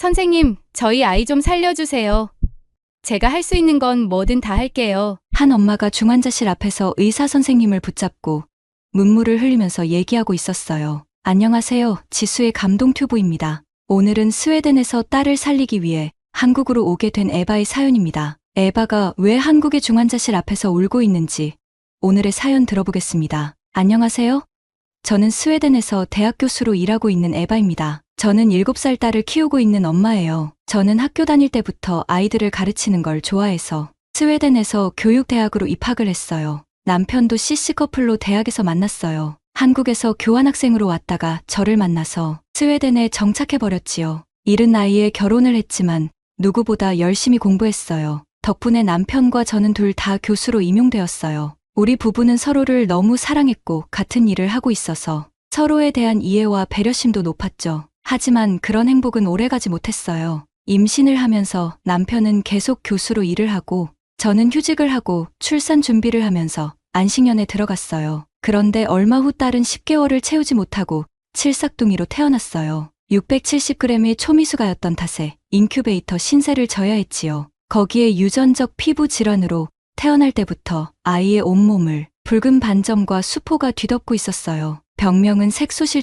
선생님, 저희 아이 좀 살려주세요. 제가 할 수 있는 건 뭐든 다 할게요. 한 엄마가 중환자실 앞에서 의사 선생님을 붙잡고 눈물을 흘리면서 얘기하고 있었어요. 안녕하세요. 지수의 감동 튜브입니다. 오늘은 스웨덴에서 딸을 살리기 위해 한국으로 오게 된 에바의 사연입니다. 에바가 왜 한국의 중환자실 앞에서 울고 있는지 오늘의 사연 들어보겠습니다. 안녕하세요. 저는 스웨덴에서 대학 교수로 일하고 있는 에바입니다. 저는 7살 딸을 키우고 있는 엄마예요. 저는 학교 다닐 때부터 아이들을 가르치는 걸 좋아해서 스웨덴에서 교육대학으로 입학을 했어요. 남편도 CC 커플로 대학에서 만났어요. 한국에서 교환학생으로 왔다가 저를 만나서 스웨덴에 정착해버렸지요. 이른 나이에 결혼을 했지만 누구보다 열심히 공부했어요. 덕분에 남편과 저는 둘 다 교수로 임용되었어요. 우리 부부는 서로를 너무 사랑했고 같은 일을 하고 있어서 서로에 대한 이해와 배려심도 높았죠. 하지만 그런 행복은 오래가지 못했어요. 임신을 하면서 남편은 계속 교수로 일을 하고 저는 휴직을 하고 출산 준비를 하면서 안식년에 들어갔어요. 그런데 얼마 후 딸은 10개월을 채우지 못하고 칠삭둥이로 태어났어요. 670g의 초미수가였던 탓에 인큐베이터 신세를 져야 했지요. 거기에 유전적 피부 질환으로 태어날 때부터 아이의 온몸을 붉은 반점과 수포가 뒤덮고 있었어요. 병명은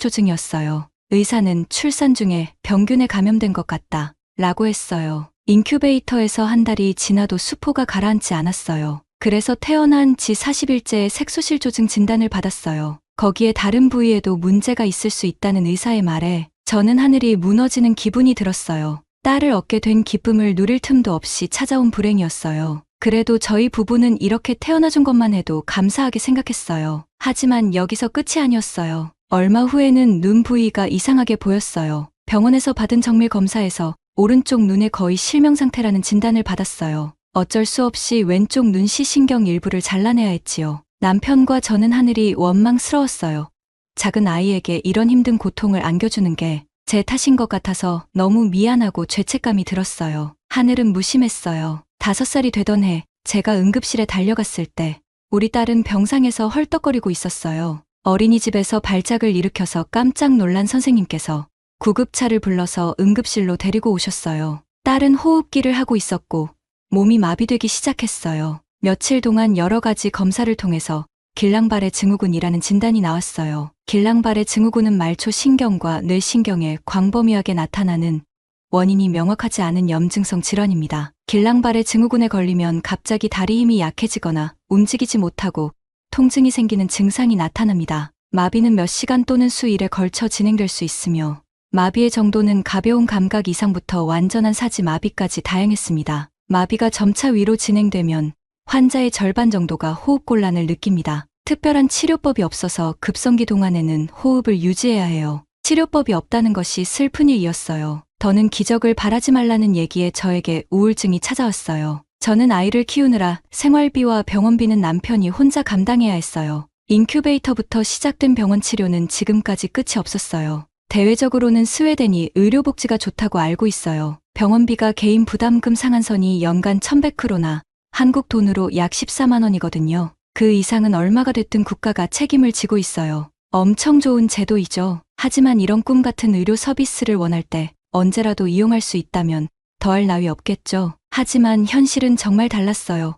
색소실조증이었어요. 의사는 출산 중에 병균에 감염된 것 같다 라고 했어요. 인큐베이터에서 한 달이 지나도 수포가 가라앉지 않았어요. 그래서 태어난 지 40일째에 색소실조증 진단을 받았어요. 거기에 다른 부위에도 문제가 있을 수 있다는 의사의 말에 저는 하늘이 무너지는 기분이 들었어요. 딸을 얻게 된 기쁨을 누릴 틈도 없이 찾아온 불행이었어요. 그래도 저희 부부는 이렇게 태어나준 것만 해도 감사하게 생각했어요. 하지만 여기서 끝이 아니었어요. 얼마 후에는 눈 부위가 이상하게 보였어요. 병원에서 받은 정밀 검사에서 오른쪽 눈에 거의 실명 상태라는 진단을 받았어요. 어쩔 수 없이 왼쪽 눈 시신경 일부를 잘라내야 했지요. 남편과 저는 하늘이 원망스러웠어요. 작은 아이에게 이런 힘든 고통을 안겨주는 게 제 탓인 것 같아서 너무 미안하고 죄책감이 들었어요. 하늘은 무심했어요. 5살이 되던 해 제가 응급실에 달려갔을 때 우리 딸은 병상에서 헐떡거리고 있었어요. 어린이집에서 발작을 일으켜서 깜짝 놀란 선생님께서 구급차를 불러서 응급실로 데리고 오셨어요. 딸은 호흡기를 하고 있었고 몸이 마비되기 시작했어요. 며칠 동안 여러 가지 검사를 통해서 길랑발의 증후군이라는 진단이 나왔어요. 길랑발의 증후군은 말초 신경과 뇌신경에 광범위하게 나타나는 원인이 명확하지 않은 염증성 질환입니다. 길랑발의 증후군에 걸리면 갑자기 다리 힘이 약해지거나 움직이지 못하고 통증이 생기는 증상이 나타납니다. 마비는 몇 시간 또는 수일에 걸쳐 진행될 수 있으며 마비의 정도는 가벼운 감각 이상부터 완전한 사지 마비까지 다양했습니다. 마비가 점차 위로 진행되면 환자의 절반 정도가 호흡곤란을 느낍니다. 특별한 치료법이 없어서 급성기 동안에는 호흡을 유지해야 해요. 치료법이 없다는 것이 슬픈 일이었어요. 더는 기적을 바라지 말라는 얘기에 저에게 우울증이 찾아왔어요. 저는 아이를 키우느라 생활비와 병원비는 남편이 혼자 감당해야 했어요. 인큐베이터부터 시작된 병원 치료는 지금까지 끝이 없었어요. 대외적으로는 스웨덴이 의료복지가 좋다고 알고 있어요. 병원비가 개인 부담금 상한선이 연간 1100크로나 한국 돈으로 약 14만 원이거든요. 그 이상은 얼마가 됐든 국가가 책임을 지고 있어요. 엄청 좋은 제도이죠. 하지만 이런 꿈 같은 의료 서비스를 원할 때 언제라도 이용할 수 있다면 더할 나위 없겠죠. 하지만 현실은 정말 달랐어요.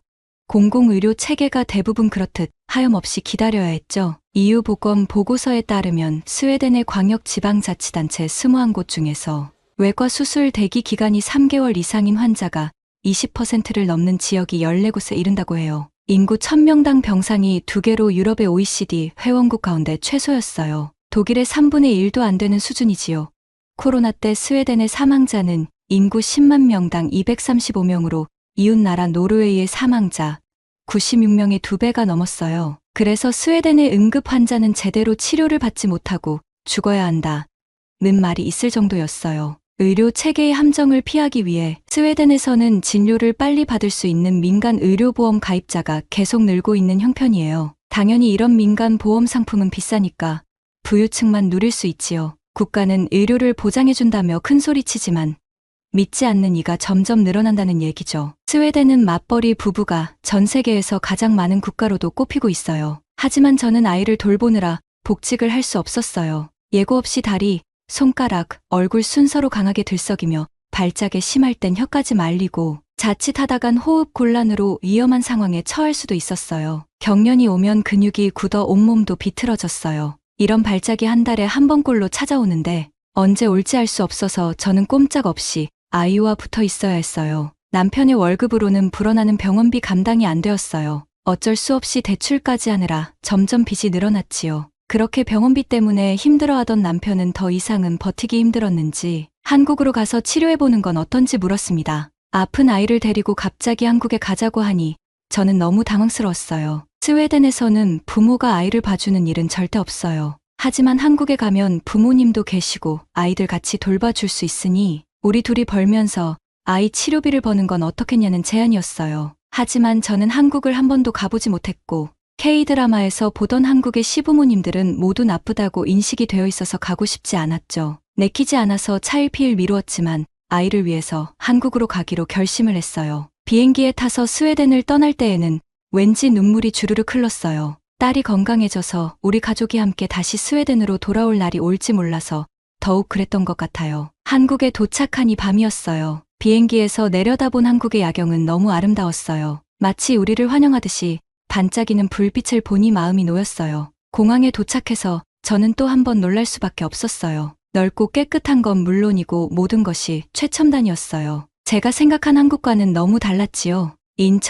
공공의료 체계가 대부분 그렇듯 하염없이 기다려야 했죠. EU 보건 보고서에 따르면 스웨덴의 광역지방자치단체 21곳 중에서 외과 수술 대기 기간이 3개월 이상인 환자가 20%를 넘는 지역이 14곳에 이른다고 해요. 인구 1000명당 병상이 2개로 유럽의 OECD 회원국 가운데 최소였어요. 독일의 3분의 1도 안 되는 수준이지요. 코로나 때 스웨덴의 사망자는 인구 10만 명당 235명으로 이웃나라 노르웨이의 사망자 96명의 2배가 넘었어요. 그래서 스웨덴의 응급 환자는 제대로 치료를 받지 못하고 죽어야 한다는 말이 있을 정도였어요. 의료 체계의 함정을 피하기 위해 스웨덴에서는 진료를 빨리 받을 수 있는 민간 의료보험 가입자가 계속 늘고 있는 형편이에요. 당연히 이런 민간 보험 상품은 비싸니까 부유층만 누릴 수 있지요. 국가는 의료를 보장해준다며 큰소리치지만 믿지 않는 이가 점점 늘어난다는 얘기죠. 스웨덴은 맞벌이 부부가 전 세계에서 가장 많은 국가로도 꼽히고 있어요. 하지만 저는 아이를 돌보느라 복직을 할 수 없었어요. 예고 없이 다리, 손가락, 얼굴 순서로 강하게 들썩이며 발작에 심할 땐 혀까지 말리고 자칫하다간 호흡 곤란으로 위험한 상황에 처할 수도 있었어요. 경련이 오면 근육이 굳어 온몸도 비틀어졌어요. 이런 발작이 한 달에 한 번꼴로 찾아오는데 언제 올지 알 수 없어서 저는 꼼짝없이 아이와 붙어 있어야 했어요. 남편의 월급으로는 불어나는 병원비 감당이 안 되었어요. 어쩔 수 없이 대출까지 하느라 점점 빚이 늘어났지요. 그렇게 병원비 때문에 힘들어하던 남편은 더 이상은 버티기 힘들었는지 한국으로 가서 치료해보는 건 어떤지 물었습니다. 아픈 아이를 데리고 갑자기 한국에 가자고 하니 저는 너무 당황스러웠어요. 스웨덴에서는 부모가 아이를 봐주는 일은 절대 없어요. 하지만 한국에 가면 부모님도 계시고 아이들 같이 돌봐줄 수 있으니 우리 둘이 벌면서 아이 치료비를 버는 건 어떻겠냐는 제안이었어요. 하지만 저는 한국을 한 번도 가보지 못했고 K드라마에서 보던 한국의 시부모님들은 모두 나쁘다고 인식이 되어 있어서 가고 싶지 않았죠. 내키지 않아서 차일피일 미루었지만 아이를 위해서 한국으로 가기로 결심을 했어요. 비행기에 타서 스웨덴을 떠날 때에는 왠지 눈물이 주르륵 흘렀어요. 딸이 건강해져서 우리 가족이 함께 다시 스웨덴으로 돌아올 날이 올지 몰라서 더욱 그랬던 것 같아요. 한국에 도착하니 밤이었어요. 비행기에서 내려다본 한국의 야경은 너무 아름다웠어요. 마치 우리를 환영하듯이 반짝이는 불빛을 보니 마음이 놓였어요. 공항에 도착해서 저는 또 한 번 놀랄 수밖에 없었어요. 넓고 깨끗한 건 물론이고 모든 것이 최첨단이었어요. 제가 생각한 한국과는 너무 달랐지요.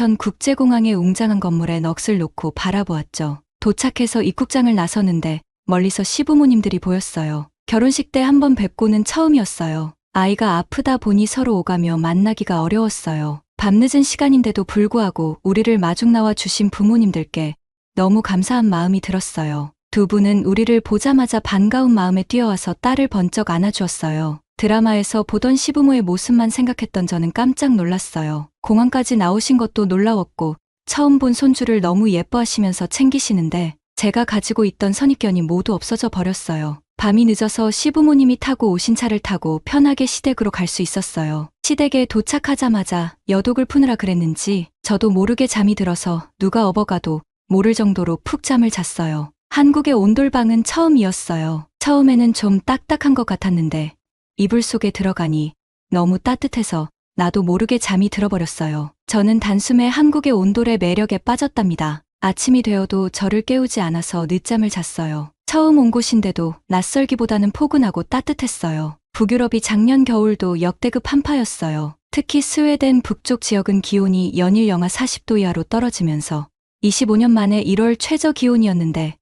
인천국제공항의 웅장한 건물에 넋을 놓고 바라보았죠. 도착해서 입국장을 나서는데 멀리서 시부모님들이 보였어요. 결혼식 때 한 번 뵙고는 처음이었어요. 아이가 아프다 보니 서로 오가며 만나기가 어려웠어요. 밤늦은 시간인데도 불구하고 우리를 마중 나와 주신 부모님들께 너무 감사한 마음이 들었어요. 두 분은 우리를 보자마자 반가운 마음에 뛰어와서 딸을 번쩍 안아주었어요. 드라마에서 보던 시부모의 모습만 생각했던 저는 깜짝 놀랐어요. 공항까지 나오신 것도 놀라웠고 처음 본 손주를 너무 예뻐하시면서 챙기시는데 제가 가지고 있던 선입견이 모두 없어져 버렸어요. 밤이 늦어서 시부모님이 타고 오신 차를 타고 편하게 시댁으로 갈 수 있었어요. 시댁에 도착하자마자 여독을 푸느라 그랬는지 저도 모르게 잠이 들어서 누가 업어가도 모를 정도로 푹 잠을 잤어요. 한국의 온돌방은 처음이었어요. 처음에는 좀 딱딱한 것 같았는데 이불 속에 들어가니 너무 따뜻해서 나도 모르게 잠이 들어버렸어요. 저는 단숨에 한국의 온돌의 매력에 빠졌답니다. 아침이 되어도 저를 깨우지 않아서 늦잠을 잤어요. 처음 온 곳인데도 낯설기보다는 포근하고 따뜻했어요. 북유럽이 작년 겨울도 역대급 한파였어요. 특히 스웨덴 북쪽 지역은 기온이 연일 영하 40도 이하로 떨어지면서 25년 만에 1월 최저 기온이었는데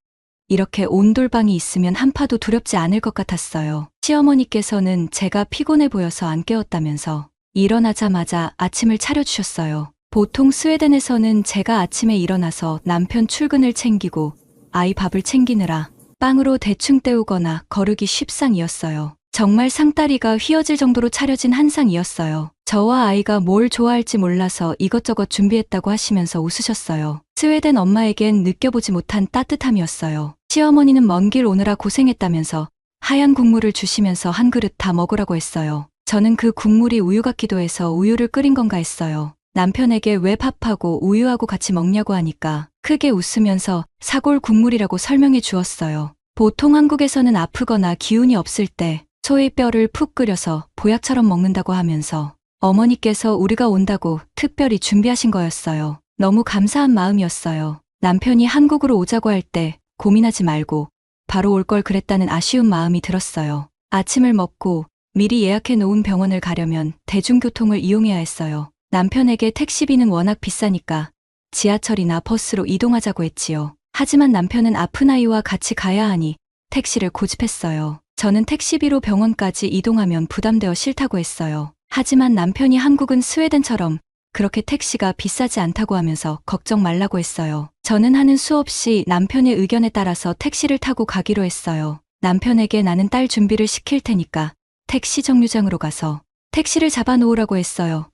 이렇게 온돌방이 있으면 한파도 두렵지 않을 것 같았어요. 시어머니께서는 제가 피곤해 보여서 안 깨웠다면서 일어나자마자 아침을 차려주셨어요. 보통 스웨덴에서는 제가 아침에 일어나서 남편 출근을 챙기고 아이 밥을 챙기느라 빵으로 대충 때우거나 거르기 쉽상이었어요. 정말 상다리가 휘어질 정도로 차려진 한상이었어요. 저와 아이가 뭘 좋아할지 몰라서 이것저것 준비했다고 하시면서 웃으셨어요. 스웨덴 엄마에겐 느껴보지 못한 따뜻함이었어요. 시어머니는 먼 길 오느라 고생했다면서 하얀 국물을 주시면서 한 그릇 다 먹으라고 했어요. 저는 그 국물이 우유 같기도 해서 우유를 끓인 건가 했어요. 남편에게 왜 밥하고 우유하고 같이 먹냐고 하니까 크게 웃으면서 사골 국물이라고 설명해 주었어요. 보통 한국에서는 아프거나 기운이 없을 때 소의 뼈를 푹 끓여서 보약처럼 먹는다고 하면서 어머니께서 우리가 온다고 특별히 준비하신 거였어요. 너무 감사한 마음이었어요. 남편이 한국으로 오자고 할 때 고민하지 말고 바로 올 걸 그랬다는 아쉬운 마음이 들었어요. 아침을 먹고 미리 예약해 놓은 병원을 가려면 대중교통을 이용해야 했어요. 남편에게 택시비는 워낙 비싸니까 지하철이나 버스로 이동하자고 했지요. 하지만 남편은 아픈 아이와 같이 가야 하니 택시를 고집했어요. 저는 택시비로 병원까지 이동하면 부담되어 싫다고 했어요. 하지만 남편이 한국은 스웨덴처럼 그렇게 택시가 비싸지 않다고 하면서 걱정 말라고 했어요. 저는 하는 수 없이 남편의 의견에 따라서 택시를 타고 가기로 했어요. 남편에게 나는 딸 준비를 시킬 테니까 택시 정류장으로 가서 택시를 잡아 놓으라고 했어요.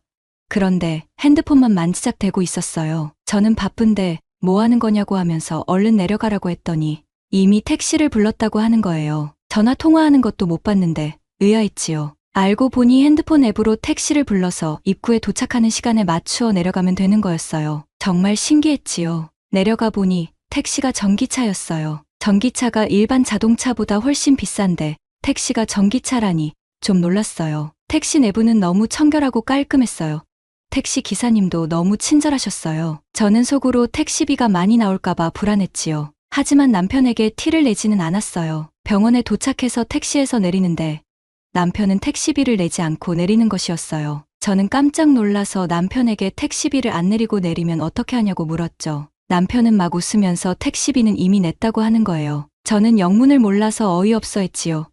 그런데 핸드폰만 만지작대고 있었어요. 저는 바쁜데 뭐 하는 거냐고 하면서 얼른 내려가라고 했더니 이미 택시를 불렀다고 하는 거예요. 전화 통화하는 것도 못 봤는데 의아했지요. 알고 보니 핸드폰 앱으로 택시를 불러서 입구에 도착하는 시간에 맞추어 내려가면 되는 거였어요. 정말 신기했지요. 내려가 보니 택시가 전기차였어요. 전기차가 일반 자동차보다 훨씬 비싼데 택시가 전기차라니 좀 놀랐어요. 택시 내부는 너무 청결하고 깔끔했어요. 택시 기사님도 너무 친절하셨어요. 저는 속으로 택시비가 많이 나올까봐 불안했지요. 하지만 남편에게 티를 내지는 않았어요. 병원에 도착해서 택시에서 내리는데 남편은 택시비를 내지 않고 내리는 것이었어요. 저는 깜짝 놀라서 남편에게 택시비를 안 내리고 내리면 어떻게 하냐고 물었죠. 남편은 막 웃으면서 택시비는 이미 냈다고 하는 거예요. 저는 영문을 몰라서 어이없어 했지요.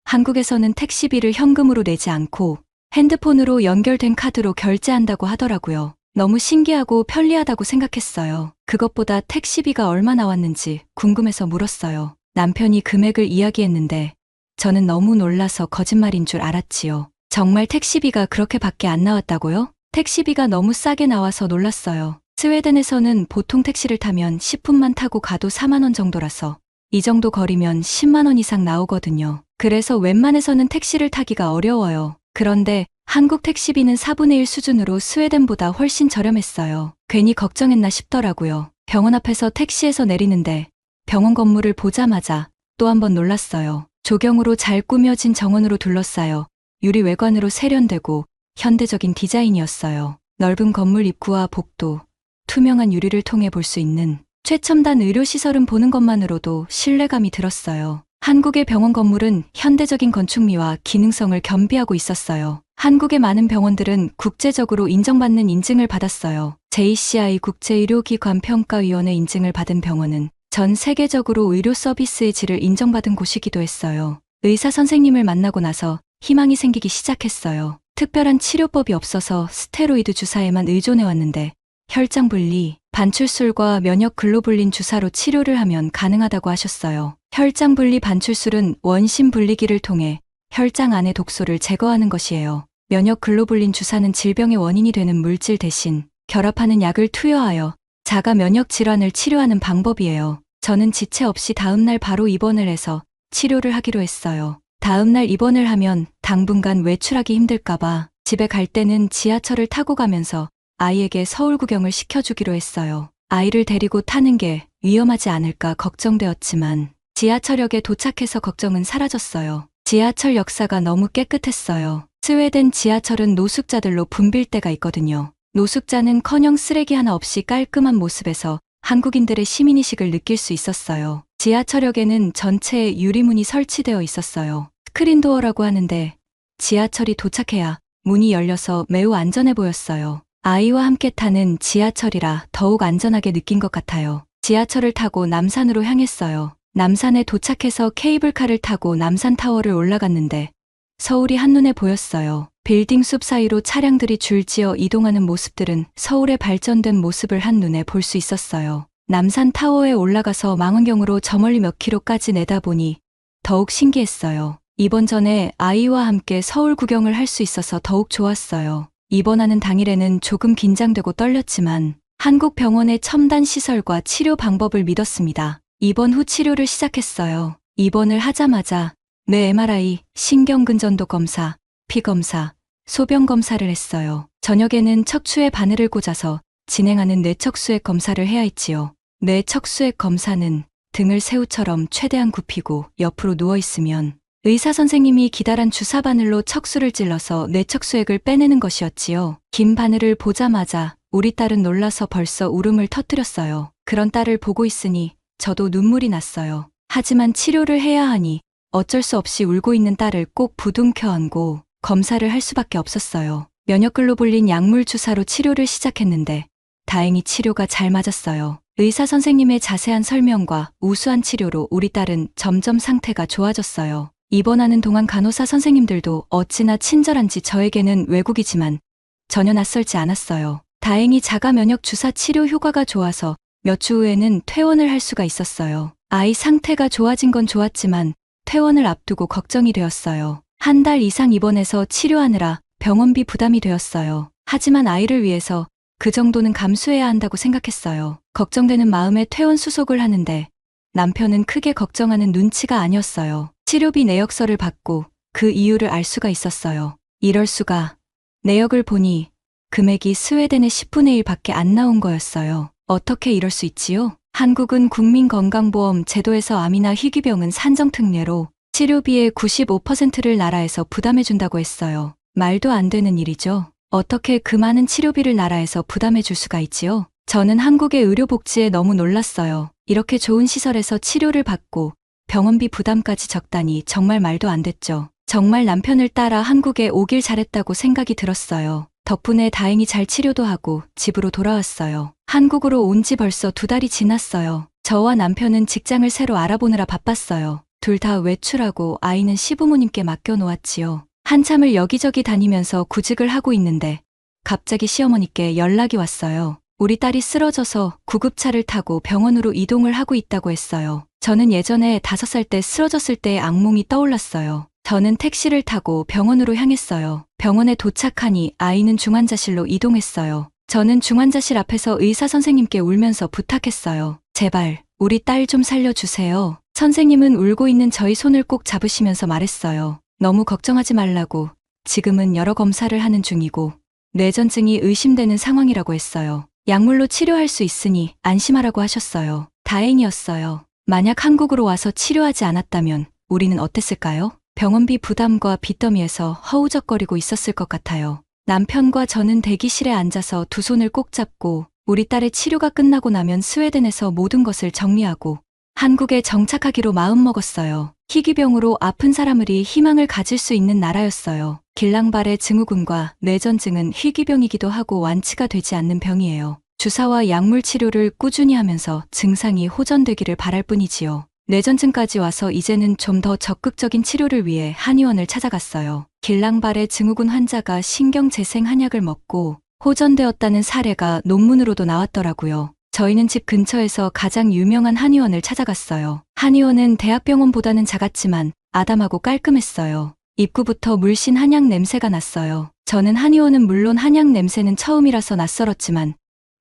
한국에서는 택시비를 현금으로 내지 않고 핸드폰으로 연결된 카드로 결제한다고 하더라고요. 너무 신기하고 편리하다고 생각했어요. 그것보다 택시비가 얼마 나왔는지 궁금해서 물었어요. 남편이 금액을 이야기했는데 저는 너무 놀라서 거짓말인 줄 알았지요. 정말 택시비가 그렇게밖에 안 나왔다고요? 택시비가 너무 싸게 나와서 놀랐어요. 스웨덴에서는 보통 택시를 타면 10분만 타고 가도 4만 원 정도라서 이 정도 거리면 10만 원 이상 나오거든요. 그래서 웬만해서는 택시를 타기가 어려워요. 그런데 한국 택시비는 4분의 1 수준으로 스웨덴보다 훨씬 저렴했어요. 괜히 걱정했나 싶더라고요. 병원 앞에서 택시에서 내리는데 병원 건물을 보자마자 또 한 번 놀랐어요. 조경으로 잘 꾸며진 정원으로 둘러싸여 유리 외관으로 세련되고 현대적인 디자인이었어요. 넓은 건물 입구와 복도, 투명한 유리를 통해 볼 수 있는 최첨단 의료시설은 보는 것만으로도 신뢰감이 들었어요. 한국의 병원 건물은 현대적인 건축미와 기능성을 겸비하고 있었어요. 한국의 많은 병원들은 국제적으로 인정받는 인증을 받았어요. JCI 국제의료기관 평가위원회 인증을 받은 병원은 전 세계적으로 의료 서비스의 질을 인정받은 곳이기도 했어요. 의사 선생님을 만나고 나서 희망이 생기기 시작했어요. 특별한 치료법이 없어서 스테로이드 주사에만 의존해왔는데 혈장 분리, 반출술과 면역 글로불린 주사로 치료를 하면 가능하다고 하셨어요. 혈장 분리 반출술은 원심 분리기를 통해 혈장 안의 독소를 제거하는 것이에요. 면역 글로불린 주사는 질병의 원인이 되는 물질 대신 결합하는 약을 투여하여 자가 면역 질환을 치료하는 방법이에요. 저는 지체 없이 다음날 바로 입원을 해서 치료를 하기로 했어요. 다음날 입원을 하면 당분간 외출하기 힘들까봐 집에 갈 때는 지하철을 타고 가면서 아이에게 서울 구경을 시켜주기로 했어요. 아이를 데리고 타는 게 위험하지 않을까 걱정되었지만 지하철역에 도착해서 걱정은 사라졌어요. 지하철 역사가 너무 깨끗했어요. 스웨덴 지하철은 노숙자들로 붐빌 때가 있거든요. 노숙자는커녕 쓰레기 하나 없이 깔끔한 모습에서 한국인들의 시민의식을 느낄 수 있었어요. 지하철역에는 전체에 유리문이 설치되어 있었어요. 스크린도어라고 하는데 지하철이 도착해야 문이 열려서 매우 안전해 보였어요. 아이와 함께 타는 지하철이라 더욱 안전하게 느낀 것 같아요. 지하철을 타고 남산으로 향했어요. 남산에 도착해서 케이블카를 타고 남산타워를 올라갔는데 서울이 한눈에 보였어요. 빌딩 숲 사이로 차량들이 줄지어 이동하는 모습들은 서울의 발전된 모습을 한눈에 볼 수 있었어요. 남산타워에 올라가서 망원경으로 저 멀리 몇 킬로까지 내다보니 더욱 신기했어요. 입원 전에 아이와 함께 서울 구경을 할 수 있어서 더욱 좋았어요. 입원하는 당일에는 조금 긴장되고 떨렸지만 한국 병원의 첨단 시설과 치료 방법을 믿었습니다. 입원 후 치료를 시작했어요. 입원을 하자마자 뇌 MRI, 신경근전도 검사, 피 검사, 소변 검사를 했어요. 저녁에는 척추에 바늘을 꽂아서 진행하는 뇌척수액 검사를 해야 했지요. 뇌척수액 검사는 등을 새우처럼 최대한 굽히고 옆으로 누워있으면 의사 선생님이 기다란 주사 바늘로 척수를 찔러서 뇌척수액을 빼내는 것이었지요. 긴 바늘을 보자마자 우리 딸은 놀라서 벌써 울음을 터뜨렸어요. 그런 딸을 보고 있으니 저도 눈물이 났어요. 하지만 치료를 해야 하니 어쩔 수 없이 울고 있는 딸을 꼭 부둥켜 안고 검사를 할 수밖에 없었어요. 면역글로불린 약물 주사로 치료를 시작했는데 다행히 치료가 잘 맞았어요. 의사 선생님의 자세한 설명과 우수한 치료로 우리 딸은 점점 상태가 좋아졌어요. 입원하는 동안 간호사 선생님들도 어찌나 친절한지 저에게는 외국이지만 전혀 낯설지 않았어요. 다행히 자가 면역 주사 치료 효과가 좋아서 몇 주 후에는 퇴원을 할 수가 있었어요. 아이 상태가 좋아진 건 좋았지만 퇴원을 앞두고 걱정이 되었어요. 한 달 이상 입원해서 치료하느라 병원비 부담이 되었어요. 하지만 아이를 위해서 그 정도는 감수해야 한다고 생각했어요. 걱정되는 마음에 퇴원 수속을 하는데 남편은 크게 걱정하는 눈치가 아니었어요. 치료비 내역서를 받고 그 이유를 알 수가 있었어요. 이럴 수가. 내역을 보니 금액이 스웨덴의 10분의 1밖에 안 나온 거였어요. 어떻게 이럴 수 있지요? 한국은 국민건강보험 제도에서 암이나 희귀병은 산정특례로 치료비의 95%를 나라에서 부담해준다고 했어요. 말도 안 되는 일이죠. 어떻게 그 많은 치료비를 나라에서 부담해줄 수가 있지요? 저는 한국의 의료복지에 너무 놀랐어요. 이렇게 좋은 시설에서 치료를 받고 병원비 부담까지 적다니 정말 말도 안 됐죠. 정말 남편을 따라 한국에 오길 잘했다고 생각이 들었어요. 덕분에 다행히 잘 치료도 하고 집으로 돌아왔어요. 한국으로 온 지 벌써 2달이 지났어요. 저와 남편은 직장을 새로 알아보느라 바빴어요. 둘 다 외출하고 아이는 시부모님께 맡겨놓았지요. 한참을 여기저기 다니면서 구직을 하고 있는데 갑자기 시어머니께 연락이 왔어요. 우리 딸이 쓰러져서 구급차를 타고 병원으로 이동을 하고 있다고 했어요. 저는 예전에 5살 때 쓰러졌을 때의 악몽이 떠올랐어요. 저는 택시를 타고 병원으로 향했어요. 병원에 도착하니 아이는 중환자실로 이동했어요. 저는 중환자실 앞에서 의사 선생님께 울면서 부탁했어요. 제발 우리 딸 좀 살려주세요. 선생님은 울고 있는 저희 손을 꼭 잡으시면서 말했어요. 너무 걱정하지 말라고. 지금은 여러 검사를 하는 중이고 뇌전증이 의심되는 상황이라고 했어요. 약물로 치료할 수 있으니 안심하라고 하셨어요. 다행이었어요. 만약 한국으로 와서 치료하지 않았다면 우리는 어땠을까요? 병원비 부담과 빚더미에서 허우적거리고 있었을 것 같아요. 남편과 저는 대기실에 앉아서 두 손을 꼭 잡고 우리 딸의 치료가 끝나고 나면 스웨덴에서 모든 것을 정리하고 한국에 정착하기로 마음먹었어요. 희귀병으로 아픈 사람들이 희망을 가질 수 있는 나라였어요. 길랑발의 증후군과 뇌전증은 희귀병이기도 하고 완치가 되지 않는 병이에요. 주사와 약물 치료를 꾸준히 하면서 증상이 호전되기를 바랄 뿐이지요. 뇌전증까지 와서 이제는 좀 더 적극적인 치료를 위해 한의원을 찾아갔어요. 길랑발의 증후군 환자가 신경재생 한약을 먹고 호전되었다는 사례가 논문으로도 나왔더라고요. 저희는 집 근처에서 가장 유명한 한의원을 찾아갔어요. 한의원은 대학병원보다는 작았지만 아담하고 깔끔했어요. 입구부터 물씬 한약 냄새가 났어요. 저는 한의원은 물론 한약 냄새는 처음이라서 낯설었지만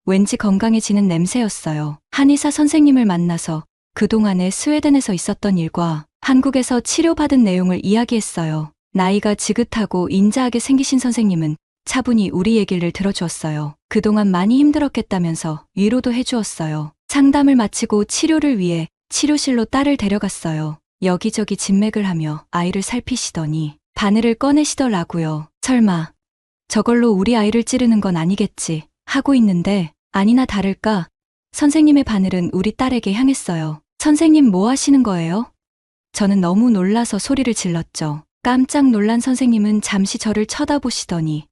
왠지 건강해지는 냄새였어요. 한의사 선생님을 만나서 그동안에 스웨덴에서 있었던 일과 한국에서 치료받은 내용을 이야기했어요. 나이가 지긋하고 인자하게 생기신 선생님은 차분히 우리 얘기를 들어주었어요. 그동안 많이 힘들었겠다면서 위로도 해주었어요. 상담을 마치고 치료를 위해 치료실로 딸을 데려갔어요. 여기저기 진맥을 하며 아이를 살피시더니 바늘을 꺼내시더라고요. 설마 저걸로 우리 아이를 찌르는 건 아니겠지 하고 있는데 아니나 다를까 선생님의 바늘은 우리 딸에게 향했어요. 선생님 뭐 하시는 거예요? 저는 너무 놀라서 소리를 질렀죠. 깜짝 놀란 선생님은 잠시 저를 쳐다보시더니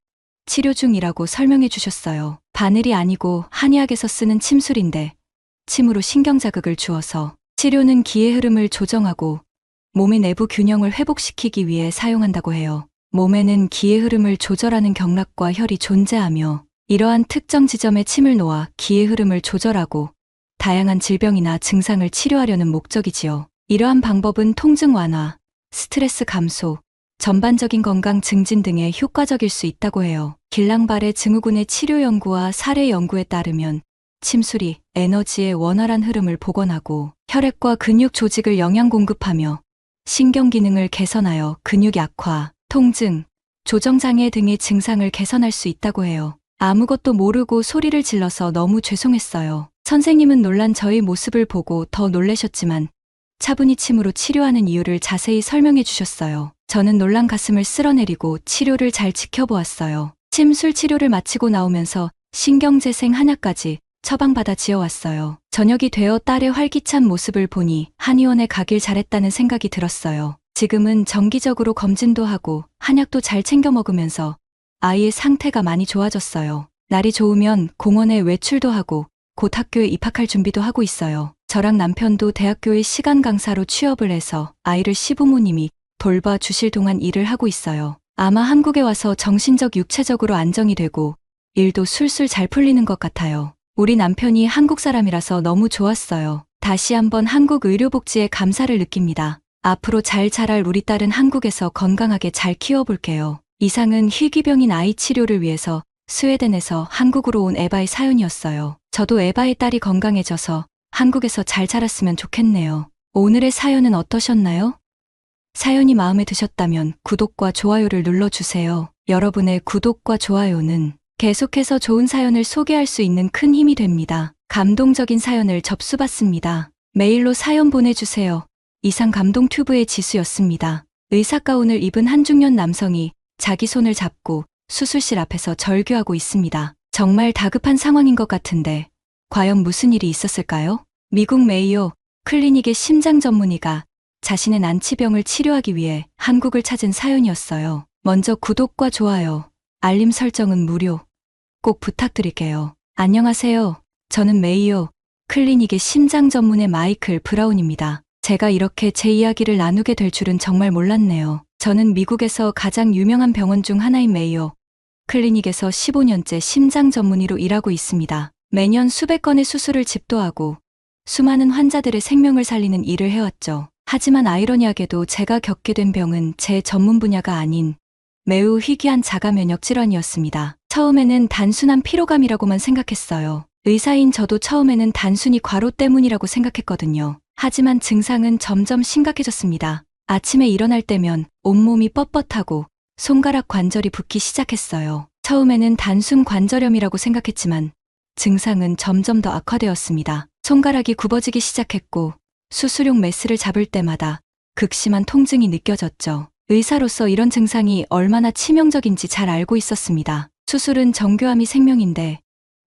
치료 중이라고 설명해 주셨어요. 바늘이 아니고 한의학에서 쓰는 침술인데 침으로 신경자극을 주어서 치료는 기의 흐름을 조정하고 몸의 내부 균형을 회복시키기 위해 사용한다고 해요. 몸에는 기의 흐름을 조절하는 경락과 혈이 존재하며 이러한 특정 지점에 침을 놓아 기의 흐름을 조절하고 다양한 질병이나 증상을 치료하려는 목적이지요. 이러한 방법은 통증 완화, 스트레스 감소, 전반적인 건강 증진 등에 효과적일 수 있다고 해요. 길랑발의 증후군의 치료 연구와 사례 연구에 따르면 침술이 에너지의 원활한 흐름을 복원하고 혈액과 근육 조직을 영양 공급하며 신경 기능을 개선하여 근육 약화, 통증, 조정장애 등의 증상을 개선할 수 있다고 해요. 아무것도 모르고 소리를 질러서 너무 죄송했어요. 선생님은 놀란 저의 모습을 보고 더 놀라셨지만 차분히 침으로 치료하는 이유를 자세히 설명해 주셨어요. 저는 놀란 가슴을 쓸어내리고 치료를 잘 지켜보았어요. 침술 치료를 마치고 나오면서 신경재생 한약까지 처방받아 지어왔어요. 저녁이 되어 딸의 활기찬 모습을 보니 한의원에 가길 잘했다는 생각이 들었어요. 지금은 정기적으로 검진도 하고 한약도 잘 챙겨 먹으면서 아이의 상태가 많이 좋아졌어요. 날이 좋으면 공원에 외출도 하고 곧 학교에 입학할 준비도 하고 있어요. 저랑 남편도 대학교에 시간 강사로 취업을 해서 아이를 시부모님이 돌봐주실 동안 일을 하고 있어요. 아마 한국에 와서 정신적 육체적으로 안정이 되고 일도 술술 잘 풀리는 것 같아요. 우리 남편이 한국 사람이라서 너무 좋았어요. 다시 한번 한국 의료복지에 감사를 느낍니다. 앞으로 잘 자랄 우리 딸은 한국에서 건강하게 잘 키워볼게요. 이상은 희귀병인 아이 치료를 위해서 스웨덴에서 한국으로 온 에바의 사연이었어요. 저도 에바의 딸이 건강해져서 한국에서 잘 자랐으면 좋겠네요. 오늘의 사연은 어떠셨나요? 사연이 마음에 드셨다면 구독과 좋아요를 눌러주세요. 여러분의 구독과 좋아요는 계속해서 좋은 사연을 소개할 수 있는 큰 힘이 됩니다. 감동적인 사연을 접수받습니다. 메일로 사연 보내주세요. 이상 감동 튜브의 지수였습니다. 의사 가운을 입은 한 중년 남성이 자기 손을 잡고 수술실 앞에서 절규하고 있습니다. 정말 다급한 상황인 것 같은데 과연 무슨 일이 있었을까요? 미국 메이오 클리닉의 심장 전문의가 자신의 난치병을 치료하기 위해 한국을 찾은 사연이었어요. 먼저 구독과 좋아요, 알림 설정은 무료. 꼭 부탁드릴게요. 안녕하세요. 저는 메이오 클리닉의 심장 전문의 마이클 브라운입니다. 제가 이렇게 제 이야기를 나누게 될 줄은 정말 몰랐네요. 저는 미국에서 가장 유명한 병원 중 하나인 메이오 클리닉에서 15년째 심장 전문의로 일하고 있습니다. 매년 수백 건의 수술을 집도하고 수많은 환자들의 생명을 살리는 일을 해왔죠. 하지만 아이러니하게도 제가 겪게 된 병은 제 전문 분야가 아닌 매우 희귀한 자가 면역 질환이었습니다. 처음에는 단순한 피로감이라고만 생각했어요. 의사인 저도 처음에는 단순히 과로 때문이라고 생각했거든요. 하지만 증상은 점점 심각해졌습니다. 아침에 일어날 때면 온몸이 뻣뻣하고 손가락 관절이 붓기 시작했어요. 처음에는 단순 관절염이라고 생각했지만 증상은 점점 더 악화되었습니다. 손가락이 굽어지기 시작했고 수술용 메스를 잡을 때마다 극심한 통증이 느껴졌죠. 의사로서 이런 증상이 얼마나 치명적인지 잘 알고 있었습니다. 수술은 정교함이 생명인데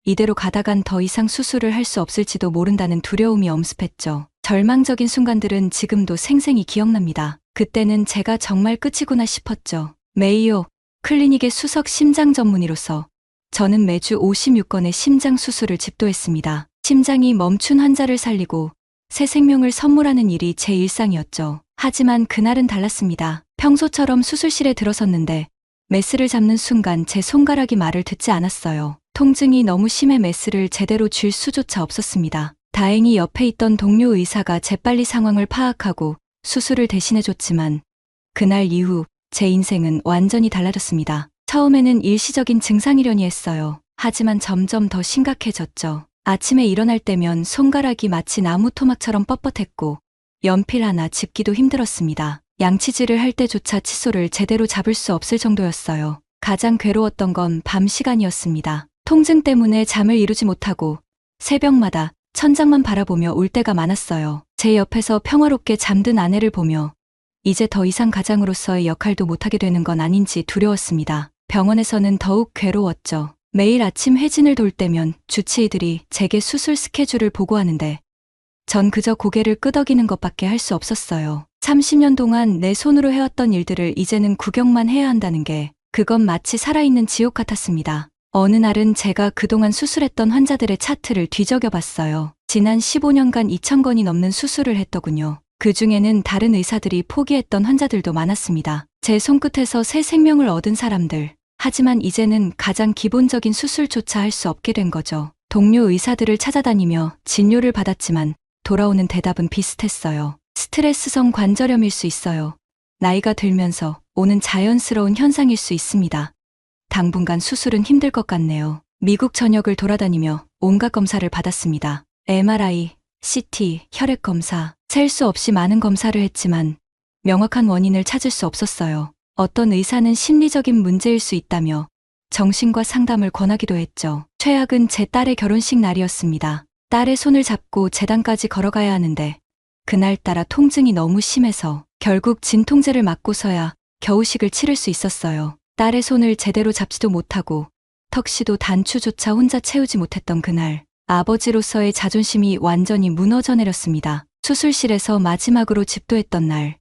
이대로 가다간 더 이상 수술을 할 수 없을지도 모른다는 두려움이 엄습했죠. 절망적인 순간들은 지금도 생생히 기억납니다. 그때는 제가 정말 끝이구나 싶었죠. 메이오 클리닉의 수석 심장 전문의로서 저는 매주 56건의 심장 수술을 집도했습니다. 심장이 멈춘 환자를 살리고 새 생명을 선물하는 일이 제 일상이었죠. 하지만 그날은 달랐습니다. 평소처럼 수술실에 들어섰는데 메스를 잡는 순간 제 손가락이 말을 듣지 않았어요. 통증이 너무 심해 메스를 제대로 쥘 수조차 없었습니다. 다행히 옆에 있던 동료 의사가 재빨리 상황을 파악하고 수술을 대신해줬지만 그날 이후 제 인생은 완전히 달라졌습니다. 처음에는 일시적인 증상이려니 했어요. 하지만 점점 더 심각해졌죠. 아침에 일어날 때면 손가락이 마치 나무 토막처럼 뻣뻣했고 연필 하나 짚기도 힘들었습니다. 양치질을 할 때조차 칫솔을 제대로 잡을 수 없을 정도였어요. 가장 괴로웠던 건 밤 시간이었습니다. 통증 때문에 잠을 이루지 못하고 새벽마다 천장만 바라보며 울 때가 많았어요. 제 옆에서 평화롭게 잠든 아내를 보며 이제 더 이상 가장으로서의 역할도 못하게 되는 건 아닌지 두려웠습니다. 병원에서는 더욱 괴로웠죠. 매일 아침 회진을 돌 때면 주치의들이 제게 수술 스케줄을 보고하는데 전 그저 고개를 끄덕이는 것밖에 할 수 없었어요. 30년 동안 내 손으로 해왔던 일들을 이제는 구경만 해야 한다는 게 그건 마치 살아있는 지옥 같았습니다. 어느 날은 제가 그동안 수술했던 환자들의 차트를 뒤적여봤어요. 지난 15년간 2,000건이 넘는 수술을 했더군요. 그 중에는 다른 의사들이 포기했던 환자들도 많았습니다. 제 손끝에서 새 생명을 얻은 사람들. 하지만 이제는 가장 기본적인 수술조차 할 수 없게 된 거죠. 동료 의사들을 찾아다니며 진료를 받았지만 돌아오는 대답은 비슷했어요. 스트레스성 관절염일 수 있어요. 나이가 들면서 오는 자연스러운 현상일 수 있습니다. 당분간 수술은 힘들 것 같네요. 미국 전역을 돌아다니며 온갖 검사를 받았습니다. MRI, CT, 혈액 검사, 셀 수 없이 많은 검사를 했지만 명확한 원인을 찾을 수 없었어요. 어떤 의사는 심리적인 문제일 수 있다며 정신과 상담을 권하기도 했죠. 최악은 제 딸의 결혼식 날이었습니다. 딸의 손을 잡고 제단까지 걸어가야 하는데 그날따라 통증이 너무 심해서 결국 진통제를 맞고서야 겨우식을 치를 수 있었어요. 딸의 손을 제대로 잡지도 못하고 턱시도 단추조차 혼자 채우지 못했던 그날, 아버지로서의 자존심이 완전히 무너져 내렸습니다. 수술실에서 마지막으로 집도했던 날,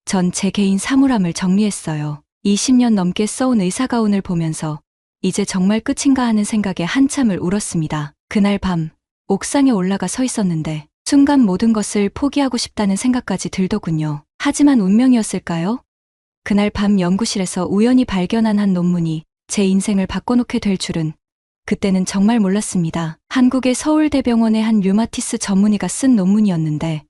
전 제 개인 사물함을 정리했어요. 20년 넘게 써온 의사가운을 보면서 이제 정말 끝인가 하는 생각에 한참을 울었습니다. 그날 밤 옥상에 올라가 서 있었는데 순간 모든 것을 포기하고 싶다는 생각까지 들더군요. 하지만 운명이었을까요? 그날 밤 연구실에서 우연히 발견한 한 논문이 제 인생을 바꿔놓게 될 줄은 그때는 정말 몰랐습니다. 한국의 서울대병원의 한 류마티스 전문의가 쓴 논문이었는데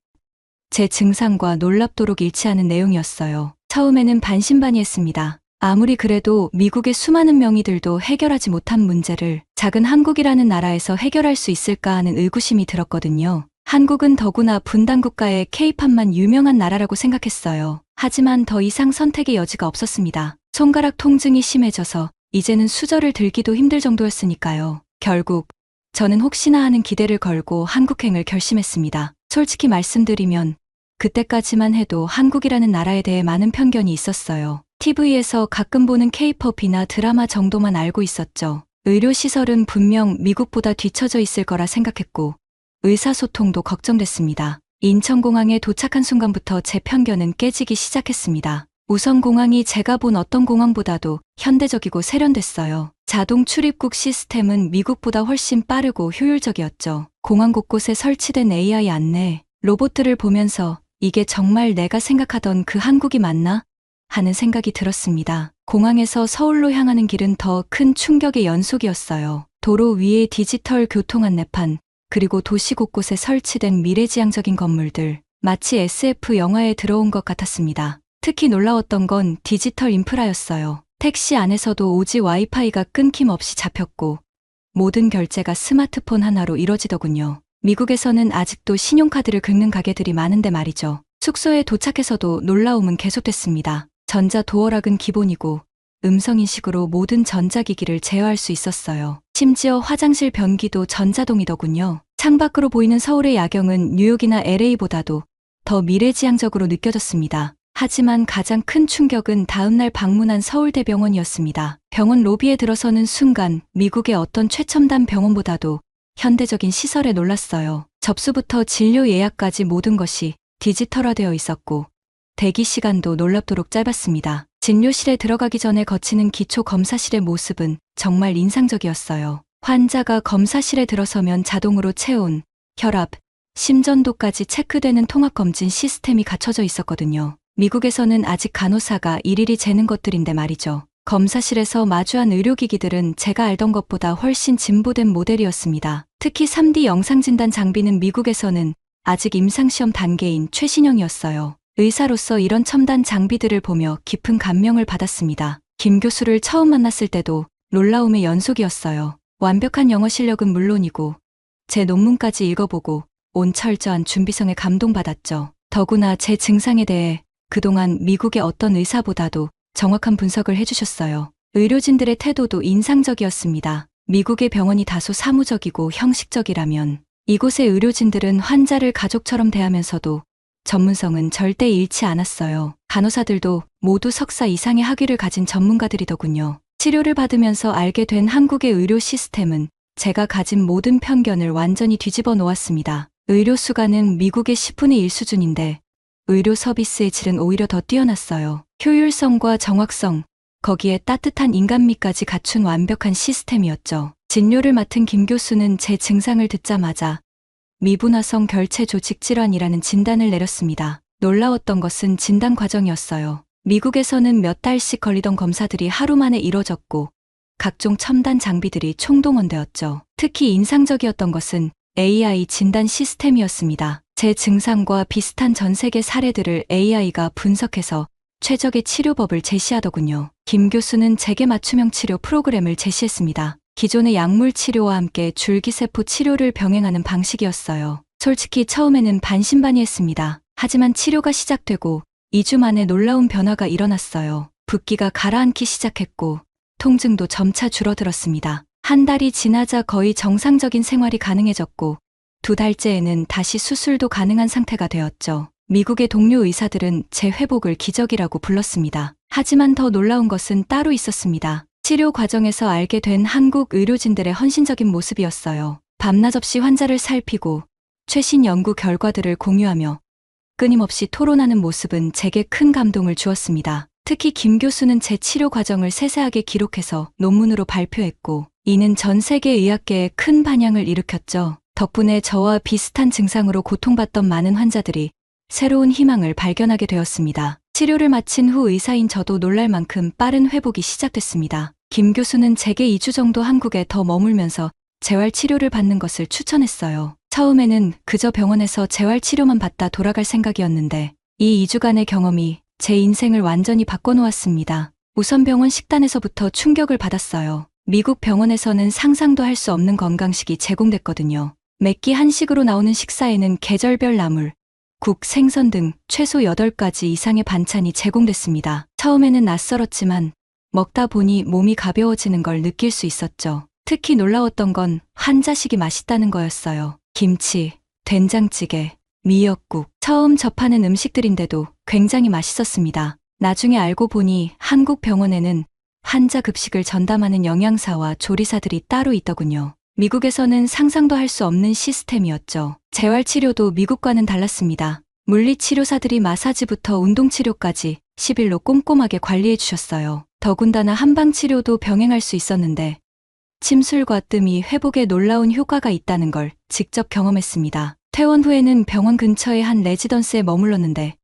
제 증상과 놀랍도록 일치하는 내용이었어요. 처음에는 반신반의했습니다. 아무리 그래도 미국의 수많은 명의들도 해결하지 못한 문제를 작은 한국이라는 나라에서 해결할 수 있을까 하는 의구심이 들었거든요. 한국은 더구나 분단국가의 K-팝만 유명한 나라라고 생각했어요. 하지만 더 이상 선택의 여지가 없었습니다. 손가락 통증이 심해져서 이제는 수저를 들기도 힘들 정도였으니까요. 결국 저는 혹시나 하는 기대를 걸고 한국행을 결심했습니다. 솔직히 말씀드리면 그때까지만 해도 한국이라는 나라에 대해 많은 편견이 있었어요. TV에서 가끔 보는 K-팝이나 드라마 정도만 알고 있었죠. 의료시설은 분명 미국보다 뒤처져 있을 거라 생각했고 의사소통도 걱정됐습니다. 인천공항에 도착한 순간부터 제 편견은 깨지기 시작했습니다. 우선 공항이 제가 본 어떤 공항보다도 현대적이고 세련됐어요. 자동 출입국 시스템은 미국보다 훨씬 빠르고 효율적이었죠. 공항 곳곳에 설치된 AI 안내, 로봇들을 보면서 이게 정말 내가 생각하던 그 한국이 맞나? 하는 생각이 들었습니다. 공항에서 서울로 향하는 길은 더 큰 충격의 연속이었어요. 도로 위에 디지털 교통 안내판, 그리고 도시 곳곳에 설치된 미래지향적인 건물들, 마치 SF 영화에 들어온 것 같았습니다. 특히 놀라웠던 건 디지털 인프라였어요. 택시 안에서도 오지 와이파이가 끊김없이 잡혔고 모든 결제가 스마트폰 하나로 이뤄지더군요. 미국에서는 아직도 신용카드를 긁는 가게들이 많은데 말이죠. 숙소에 도착해서도 놀라움은 계속됐습니다. 전자 도어락은 기본이고 음성인식으로 모든 전자기기를 제어할 수 있었어요. 심지어 화장실 변기도 전자동이더군요. 창밖으로 보이는 서울의 야경은 뉴욕이나 LA보다도 더 미래지향적으로 느껴졌습니다. 하지만 가장 큰 충격은 다음날 방문한 서울대병원이었습니다. 병원 로비에 들어서는 순간 미국의 어떤 최첨단 병원보다도 현대적인 시설에 놀랐어요. 접수부터 진료 예약까지 모든 것이 디지털화되어 있었고 대기 시간도 놀랍도록 짧았습니다. 진료실에 들어가기 전에 거치는 기초 검사실의 모습은 정말 인상적이었어요. 환자가 검사실에 들어서면 자동으로 체온, 혈압, 심전도까지 체크되는 통합검진 시스템이 갖춰져 있었거든요. 미국에서는 아직 간호사가 일일이 재는 것들인데 말이죠. 검사실에서 마주한 의료기기들은 제가 알던 것보다 훨씬 진보된 모델이었습니다. 특히 3D 영상진단 장비는 미국에서는 아직 임상시험 단계인 최신형이었어요. 의사로서 이런 첨단 장비들을 보며 깊은 감명을 받았습니다. 김 교수를 처음 만났을 때도 놀라움의 연속이었어요. 완벽한 영어 실력은 물론이고 제 논문까지 읽어보고 온 철저한 준비성에 감동받았죠. 더구나 제 증상에 대해 그동안 미국의 어떤 의사보다도 정확한 분석을 해주셨어요. 의료진들의 태도도 인상적이었습니다. 미국의 병원이 다소 사무적이고 형식적이라면 이곳의 의료진들은 환자를 가족처럼 대하면서도 전문성은 절대 잃지 않았어요. 간호사들도 모두 석사 이상의 학위를 가진 전문가들이더군요. 치료를 받으면서 알게 된 한국의 의료 시스템은 제가 가진 모든 편견을 완전히 뒤집어 놓았습니다. 의료 수가는 미국의 10분의 1 수준인데 의료 서비스의 질은 오히려 더 뛰어났어요. 효율성과 정확성, 거기에 따뜻한 인간미까지 갖춘 완벽한 시스템이었죠. 진료를 맡은 김 교수는 제 증상을 듣자마자 미분화성 결체 조직 질환이라는 진단을 내렸습니다. 놀라웠던 것은 진단 과정이었어요. 미국에서는 몇 달씩 걸리던 검사들이 하루 만에 이뤄졌고 각종 첨단 장비들이 총동원되었죠. 특히 인상적이었던 것은 AI 진단 시스템이었습니다. 제 증상과 비슷한 전 세계 사례들을 AI가 분석해서 최적의 치료법을 제시하더군요. 김 교수는 제게 맞춤형 치료 프로그램을 제시했습니다. 기존의 약물 치료와 함께 줄기세포 치료를 병행하는 방식이었어요. 솔직히 처음에는 반신반의했습니다. 하지만 치료가 시작되고 2주 만에 놀라운 변화가 일어났어요. 붓기가 가라앉기 시작했고 통증도 점차 줄어들었습니다. 한 달이 지나자 거의 정상적인 생활이 가능해졌고 2달째에는 다시 수술도 가능한 상태가 되었죠. 미국의 동료 의사들은 제 회복을 기적이라고 불렀습니다. 하지만 더 놀라운 것은 따로 있었습니다. 치료 과정에서 알게 된 한국 의료진들의 헌신적인 모습이었어요. 밤낮 없이 환자를 살피고 최신 연구 결과들을 공유하며 끊임없이 토론하는 모습은 제게 큰 감동을 주었습니다. 특히 김 교수는 제 치료 과정을 세세하게 기록해서 논문으로 발표했고 이는 전 세계 의학계에 큰 반향을 일으켰죠. 덕분에 저와 비슷한 증상으로 고통받던 많은 환자들이 새로운 희망을 발견하게 되었습니다. 치료를 마친 후 의사인 저도 놀랄 만큼 빠른 회복이 시작됐습니다. 김 교수는 제게 2주 정도 한국에 더 머물면서 재활치료를 받는 것을 추천했어요. 처음에는 그저 병원에서 재활치료만 받다 돌아갈 생각이었는데 이 2주간의 경험이 제 인생을 완전히 바꿔놓았습니다. 우선 병원 식단에서부터 충격을 받았어요. 미국 병원에서는 상상도 할 수 없는 건강식이 제공됐거든요. 매끼 한식으로 나오는 식사에는 계절별 나물, 국, 생선 등 최소 8가지 이상의 반찬이 제공됐습니다. 처음에는 낯설었지만 먹다 보니 몸이 가벼워지는 걸 느낄 수 있었죠. 특히 놀라웠던 건 환자식이 맛있다는 거였어요. 김치, 된장찌개, 미역국. 처음 접하는 음식들인데도 굉장히 맛있었습니다. 나중에 알고 보니 한국 병원에는 환자 급식을 전담하는 영양사와 조리사들이 따로 있더군요. 미국에서는 상상도 할 수 없는 시스템이었죠. 재활치료도 미국과는 달랐습니다. 물리치료사들이 마사지부터 운동치료까지 10일로 꼼꼼하게 관리해 주셨어요. 더군다나 한방치료도 병행할 수 있었는데 침술과 뜸이 회복에 놀라운 효과가 있다는 걸 직접 경험했습니다. 퇴원 후에는 병원 근처의 한 레지던스에 머물렀는데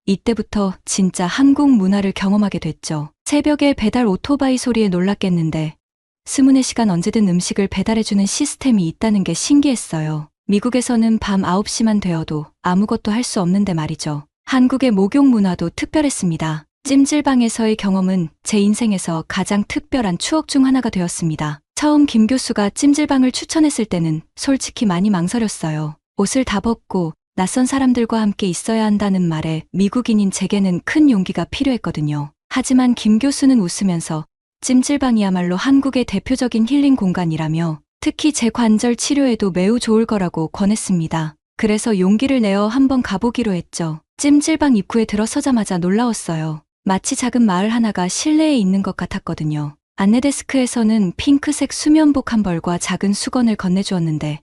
이때부터 진짜 한국 문화를 경험하게 됐죠. 새벽에 배달 오토바이 소리에 놀랐겠는데 스문의 시간 언제든 음식을 배달해주는 시스템이 있다는 게 신기했어요. 미국에서는 밤 9시만 되어도 아무것도 할 수 없는데 말이죠. 한국의 목욕 문화도 특별했습니다. 찜질방에서의 경험은 제 인생에서 가장 특별한 추억 중 하나가 되었습니다. 처음 김 교수가 찜질방을 추천했을 때는 솔직히 많이 망설였어요. 옷을 다 벗고 낯선 사람들과 함께 있어야 한다는 말에 미국인인 제게는 큰 용기가 필요했거든요. 하지만 김 교수는 웃으면서 찜질방이야말로 한국의 대표적인 힐링 공간이라며 특히 제 관절 치료에도 매우 좋을 거라고 권했습니다. 그래서 용기를 내어 한번 가보기로 했죠. 찜질방 입구에 들어서자마자 놀라웠어요. 마치 작은 마을 하나가 실내에 있는 것 같았거든요. 안내 데스크에서는 핑크색 수면복 한 벌과 작은 수건을 건네주었는데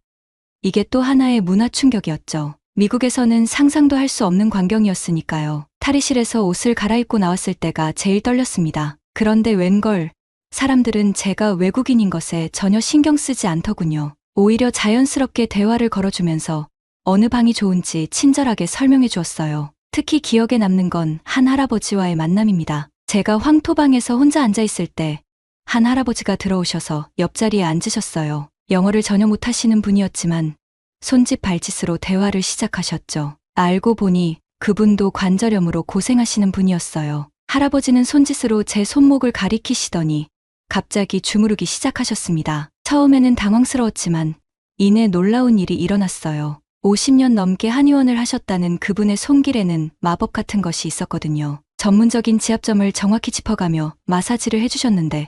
이게 또 하나의 문화 충격이었죠. 미국에서는 상상도 할 수 없는 광경이었으니까요. 탈의실에서 옷을 갈아입고 나왔을 때가 제일 떨렸습니다. 그런데 웬걸 사람들은 제가 외국인인 것에 전혀 신경 쓰지 않더군요. 오히려 자연스럽게 대화를 걸어주면서 어느 방이 좋은지 친절하게 설명해 주었어요. 특히 기억에 남는 건 한 할아버지와의 만남입니다. 제가 황토방에서 혼자 앉아있을 때 한 할아버지가 들어오셔서 옆자리에 앉으셨어요. 영어를 전혀 못하시는 분이었지만 손짓 발짓으로 대화를 시작하셨죠. 알고 보니 그분도 관절염으로 고생하시는 분이었어요. 할아버지는 손짓으로 제 손목을 가리키시더니 갑자기 주무르기 시작하셨습니다. 처음에는 당황스러웠지만 이내 놀라운 일이 일어났어요. 50년 넘게 한의원을 하셨다는 그분의 손길에는 마법 같은 것이 있었거든요. 전문적인 지압점을 정확히 짚어가며 마사지를 해주셨는데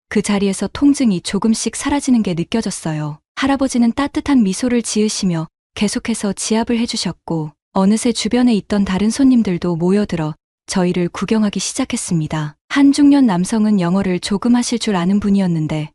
그 자리에서 통증이 조금씩 사라지는 게 느껴졌어요. 할아버지는 따뜻한 미소를 지으시며 계속해서 지압을 해주셨고 어느새 주변에 있던 다른 손님들도 모여들어 저희를 구경하기 시작했습니다. 한 중년 남성은 영어를 조금 하실 줄 아는 분이었는데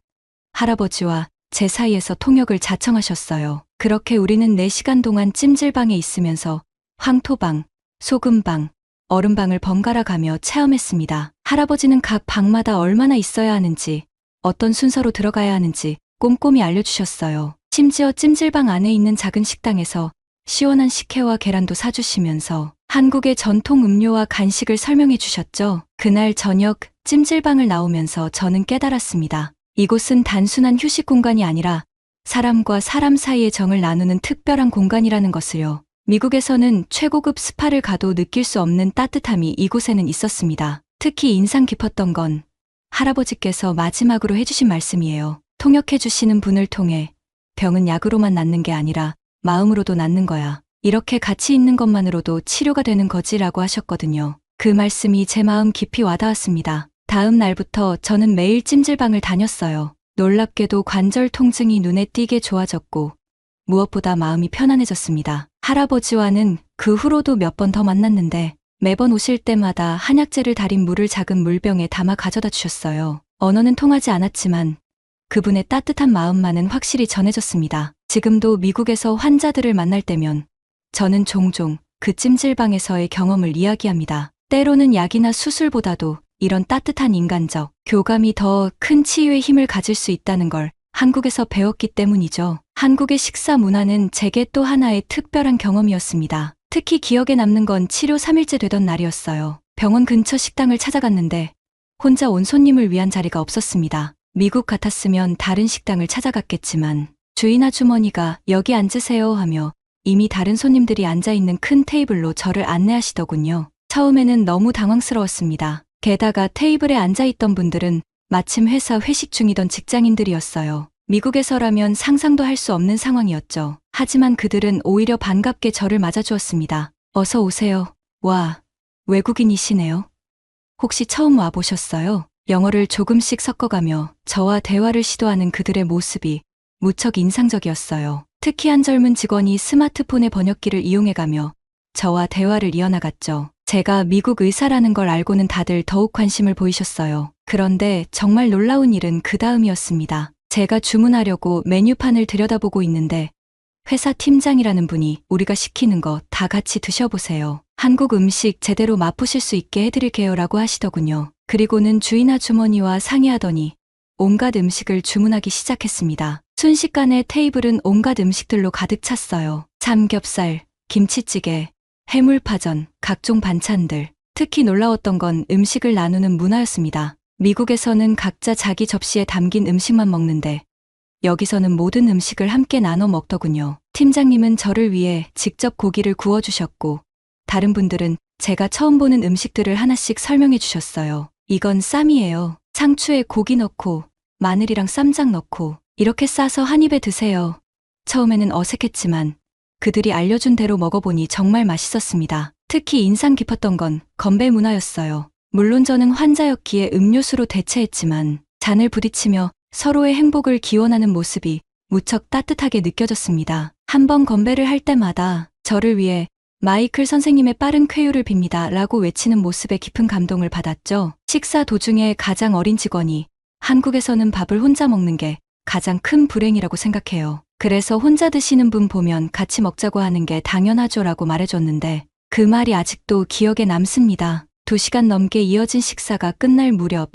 할아버지와 제 사이에서 통역을 자청하셨어요. 그렇게 우리는 4시간 동안 찜질방에 있으면서 황토방, 소금방, 얼음방을 번갈아 가며 체험했습니다. 할아버지는 각 방마다 얼마나 있어야 하는지, 어떤 순서로 들어가야 하는지 꼼꼼히 알려주셨어요. 심지어 찜질방 안에 있는 작은 식당에서 시원한 식혜와 계란도 사주시면서 한국의 전통 음료와 간식을 설명해 주셨죠. 그날 저녁 찜질방을 나오면서 저는 깨달았습니다. 이곳은 단순한 휴식 공간이 아니라 사람과 사람 사이의 정을 나누는 특별한 공간이라는 것을요. 미국에서는 최고급 스파를 가도 느낄 수 없는 따뜻함이 이곳에는 있었습니다. 특히 인상 깊었던 건 할아버지께서 마지막으로 해주신 말씀이에요. 통역해주시는 분을 통해 병은 약으로만 낫는 게 아니라 마음으로도 낫는 거야. 이렇게 같이 있는 것만으로도 치료가 되는 거지라고 하셨거든요. 그 말씀이 제 마음 깊이 와닿았습니다. 다음 날부터 저는 매일 찜질방을 다녔어요. 놀랍게도 관절 통증이 눈에 띄게 좋아졌고 무엇보다 마음이 편안해졌습니다. 할아버지와는 그 후로도 몇 번 더 만났는데 매번 오실 때마다 한약재를 달인 물을 작은 물병에 담아 가져다 주셨어요. 언어는 통하지 않았지만 그분의 따뜻한 마음만은 확실히 전해졌습니다. 지금도 미국에서 환자들을 만날 때면 저는 종종 그 찜질방에서의 경험을 이야기합니다. 때로는 약이나 수술보다도 이런 따뜻한 인간적 교감이 더 큰 치유의 힘을 가질 수 있다는 걸 한국에서 배웠기 때문이죠. 한국의 식사 문화는 제게 또 하나의 특별한 경험이었습니다. 특히 기억에 남는 건 치료 3일째 되던 날이었어요. 병원 근처 식당을 찾아갔는데 혼자 온 손님을 위한 자리가 없었습니다. 미국 같았으면 다른 식당을 찾아갔겠지만 주인 아주머니가 여기 앉으세요 하며 이미 다른 손님들이 앉아있는 큰 테이블로 저를 안내하시더군요. 처음에는 너무 당황스러웠습니다. 게다가 테이블에 앉아있던 분들은 마침 회사 회식 중이던 직장인들이었어요. 미국에서라면 상상도 할 수 없는 상황이었죠. 하지만 그들은 오히려 반갑게 저를 맞아주었습니다. 어서 오세요. 와, 외국인이시네요. 혹시 처음 와보셨어요? 영어를 조금씩 섞어가며 저와 대화를 시도하는 그들의 모습이 무척 인상적이었어요. 특히 한 젊은 직원이 스마트폰의 번역기를 이용해가며 저와 대화를 이어나갔죠. 제가 미국 의사라는 걸 알고는 다들 더욱 관심을 보이셨어요. 그런데 정말 놀라운 일은 그 다음이었습니다. 제가 주문하려고 메뉴판을 들여다보고 있는데 회사 팀장이라는 분이 우리가 시키는 거 다 같이 드셔보세요. 한국 음식 제대로 맛보실 수 있게 해드릴게요 라고 하시더군요. 그리고는 주인 아주머니와 상의하더니 온갖 음식을 주문하기 시작했습니다. 순식간에 테이블은 온갖 음식들로 가득 찼어요. 삼겹살, 김치찌개, 해물파전, 각종 반찬들. 특히 놀라웠던 건 음식을 나누는 문화였습니다. 미국에서는 각자 자기 접시에 담긴 음식만 먹는데 여기서는 모든 음식을 함께 나눠 먹더군요. 팀장님은 저를 위해 직접 고기를 구워주셨고 다른 분들은 제가 처음 보는 음식들을 하나씩 설명해 주셨어요. 이건 쌈이에요. 상추에 고기 넣고 마늘이랑 쌈장 넣고 이렇게 싸서 한 입에 드세요. 처음에는 어색했지만 그들이 알려준 대로 먹어보니 정말 맛있었습니다. 특히 인상 깊었던 건 건배 문화였어요. 물론 저는 환자였기에 음료수로 대체했지만 잔을 부딪히며 서로의 행복을 기원하는 모습이 무척 따뜻하게 느껴졌습니다. 한 번 건배를 할 때마다 저를 위해 마이클 선생님의 빠른 쾌유를 빕니다 라고 외치는 모습에 깊은 감동을 받았죠. 식사 도중에 가장 어린 직원이 한국에서는 밥을 혼자 먹는 게 가장 큰 불행이라고 생각해요. 그래서 혼자 드시는 분 보면 같이 먹자고 하는 게 당연하죠 라고 말해줬는데 그 말이 아직도 기억에 남습니다. 2시간 넘게 이어진 식사가 끝날 무렵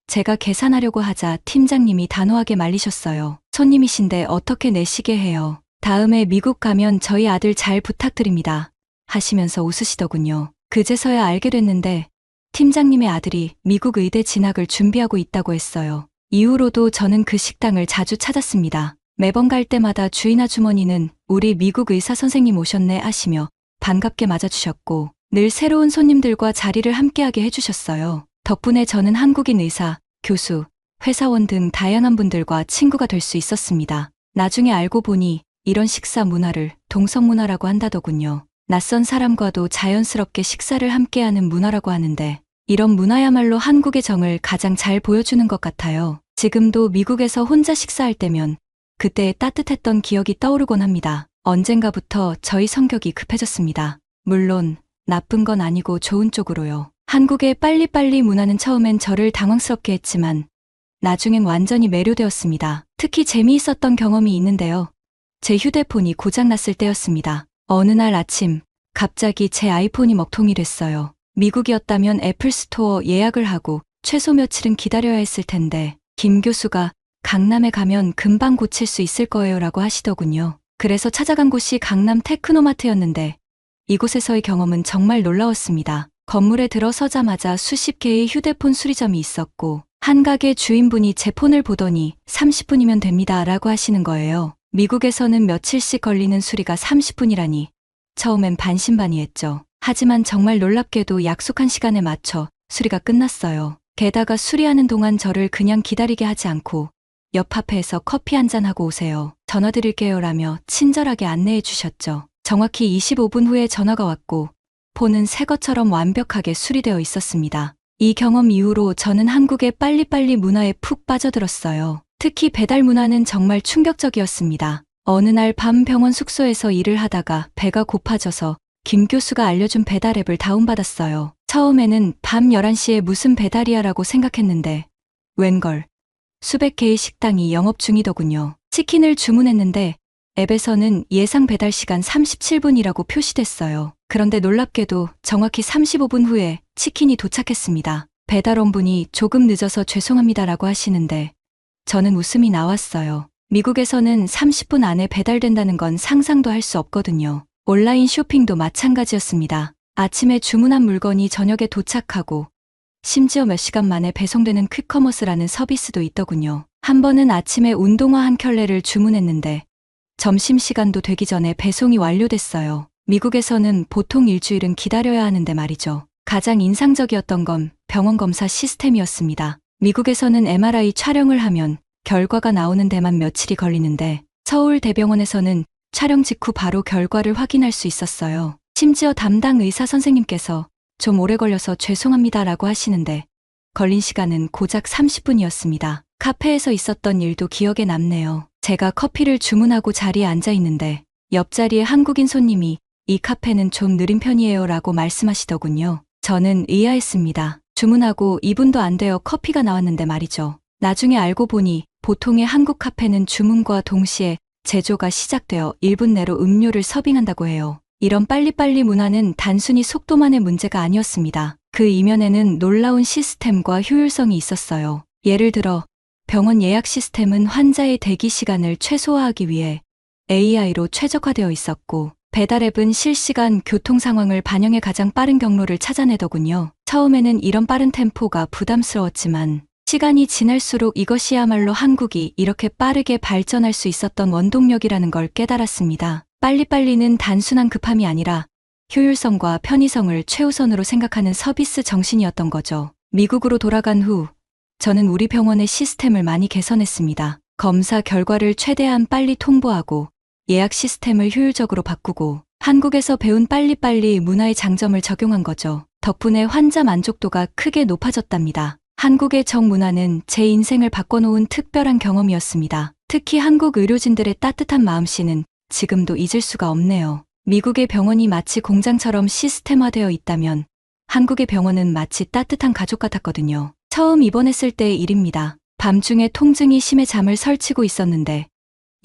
제가 계산하려고 하자 팀장님이 단호하게 말리셨어요. 손님이신데 어떻게 내시게 해요. 다음에 미국 가면 저희 아들 잘 부탁드립니다. 하시면서 웃으시더군요. 그제서야 알게 됐는데 팀장님의 아들이 미국 의대 진학을 준비하고 있다고 했어요. 이후로도 저는 그 식당을 자주 찾았습니다. 매번 갈 때마다 주인 아주머니는 우리 미국 의사 선생님 오셨네 하시며 반갑게 맞아주셨고 늘 새로운 손님들과 자리를 함께하게 해주셨어요. 덕분에 저는 한국인 의사, 교수, 회사원 등 다양한 분들과 친구가 될 수 있었습니다. 나중에 알고 보니 이런 식사 문화를 동성문화라고 한다더군요. 낯선 사람과도 자연스럽게 식사를 함께하는 문화라고 하는데 이런 문화야말로 한국의 정을 가장 잘 보여주는 것 같아요. 지금도 미국에서 혼자 식사할 때면 그때의 따뜻했던 기억이 떠오르곤 합니다. 언젠가부터 저희 성격이 급해졌습니다. 물론 나쁜 건 아니고 좋은 쪽으로요. 한국의 빨리빨리 문화는 처음엔 저를 당황스럽게 했지만 나중엔 완전히 매료되었습니다. 특히 재미있었던 경험이 있는데요. 제 휴대폰이 고장났을 때였습니다. 어느 날 아침 갑자기 제 아이폰이 먹통이 됐어요. 미국이었다면 애플 스토어 예약을 하고 최소 며칠은 기다려야 했을 텐데 김 교수가 강남에 가면 금방 고칠 수 있을 거예요 라고 하시더군요. 그래서 찾아간 곳이 강남 테크노마트였는데 이곳에서의 경험은 정말 놀라웠습니다. 건물에 들어서자마자 수십 개의 휴대폰 수리점이 있었고 한 가게 주인분이 제 폰을 보더니 30분이면 됩니다 라고 하시는 거예요. 미국에서는 며칠씩 걸리는 수리가 30분이라니 처음엔 반신반의했죠. 하지만 정말 놀랍게도 약속한 시간에 맞춰 수리가 끝났어요. 게다가 수리하는 동안 저를 그냥 기다리게 하지 않고 옆 카페에서 커피 한잔 하고 오세요. 전화 드릴게요 라며 친절하게 안내해 주셨죠. 정확히 25분 후에 전화가 왔고 폰은 새 것처럼 완벽하게 수리되어 있었습니다. 이 경험 이후로 저는 한국의 빨리빨리 문화에 푹 빠져들었어요. 특히 배달 문화는 정말 충격적이었습니다. 어느 날 밤 병원 숙소에서 일을 하다가 배가 고파져서 김 교수가 알려준 배달 앱을 다운받았어요. 처음에는 밤 11시에 무슨 배달이야 라고 생각했는데 웬걸 수백 개의 식당이 영업 중이더군요. 치킨을 주문했는데 앱에서는 예상 배달 시간 37분이라고 표시됐어요. 그런데 놀랍게도 정확히 35분 후에 치킨이 도착했습니다. 배달원분이 조금 늦어서 죄송합니다라고 하시는데 저는 웃음이 나왔어요. 미국에서는 30분 안에 배달된다는 건 상상도 할 수 없거든요. 온라인 쇼핑도 마찬가지였습니다. 아침에 주문한 물건이 저녁에 도착하고 심지어 몇 시간 만에 배송되는 퀵커머스라는 서비스도 있더군요. 한 번은 아침에 운동화 한 켤레를 주문했는데 점심시간도 되기 전에 배송이 완료됐어요. 미국에서는 보통 일주일은 기다려야 하는데 말이죠. 가장 인상적이었던 건 병원 검사 시스템이었습니다. 미국에서는 MRI 촬영을 하면 결과가 나오는 데만 며칠이 걸리는데 서울대병원에서는 촬영 직후 바로 결과를 확인할 수 있었어요. 심지어 담당 의사 선생님께서 좀 오래 걸려서 죄송합니다라고 하시는데 걸린 시간은 고작 30분이었습니다. 카페에서 있었던 일도 기억에 남네요. 제가 커피를 주문하고 자리에 앉아 있는데 옆자리에 한국인 손님이 이 카페는 좀 느린 편이에요 라고 말씀하시더군요. 저는 의아했습니다. 주문하고 2분도 안 되어 커피가 나왔는데 말이죠. 나중에 알고 보니 보통의 한국 카페는 주문과 동시에 제조가 시작되어 1분 내로 음료를 서빙한다고 해요. 이런 빨리빨리 문화는 단순히 속도만의 문제가 아니었습니다. 그 이면에는 놀라운 시스템과 효율성이 있었어요. 예를 들어 병원 예약 시스템은 환자의 대기 시간을 최소화하기 위해 AI로 최적화되어 있었고, 배달앱은 실시간 교통 상황을 반영해 가장 빠른 경로를 찾아내더군요. 처음에는 이런 빠른 템포가 부담스러웠지만 시간이 지날수록 이것이야말로 한국이 이렇게 빠르게 발전할 수 있었던 원동력이라는 걸 깨달았습니다. 빨리빨리는 단순한 급함이 아니라 효율성과 편의성을 최우선으로 생각하는 서비스 정신이었던 거죠. 미국으로 돌아간 후 저는 우리 병원의 시스템을 많이 개선했습니다. 검사 결과를 최대한 빨리 통보하고 예약 시스템을 효율적으로 바꾸고 한국에서 배운 빨리빨리 문화의 장점을 적용한 거죠. 덕분에 환자 만족도가 크게 높아졌답니다. 한국의 정문화는 제 인생을 바꿔놓은 특별한 경험이었습니다. 특히 한국 의료진들의 따뜻한 마음씨는 지금도 잊을 수가 없네요. 미국의 병원이 마치 공장처럼 시스템화되어 있다면 한국의 병원은 마치 따뜻한 가족 같았거든요. 처음 입원했을 때의 일입니다. 밤중에 통증이 심해 잠을 설치고 있었는데